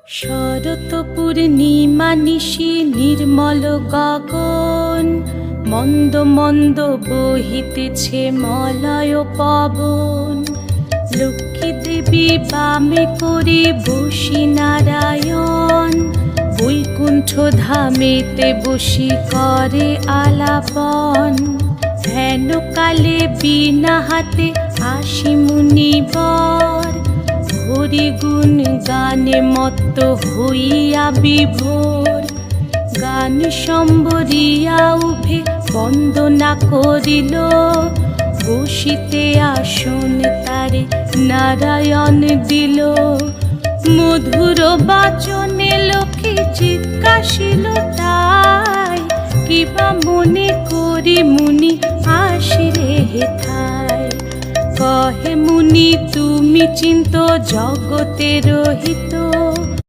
শরৎ পূর্ণিমা নিশি নির্মল গগন, মন্দ মন্দ বহিতেছে মলয় পবন। লক্ষ্মী দেবী বামে করে বসি নারায়ণ, বৈকুণ্ঠ ধামেতে বসি করে আলাপন। হেন কালে বিনা হাতে আসি মুনিবর, হরি গুণ গানে মত্ত হইয়া বিভোর। গান সম্বরিয়া উভে বন্দনা করিল, বসিতে আসন তারে নারায়ণ দিল। মধুর বাচনে লোকে জিজ্ঞাসিল তাই, কিবা মনে করি মুনি আসিরে হেথায়। কহে মুনি তুমি চিন্ত জগতের হিত,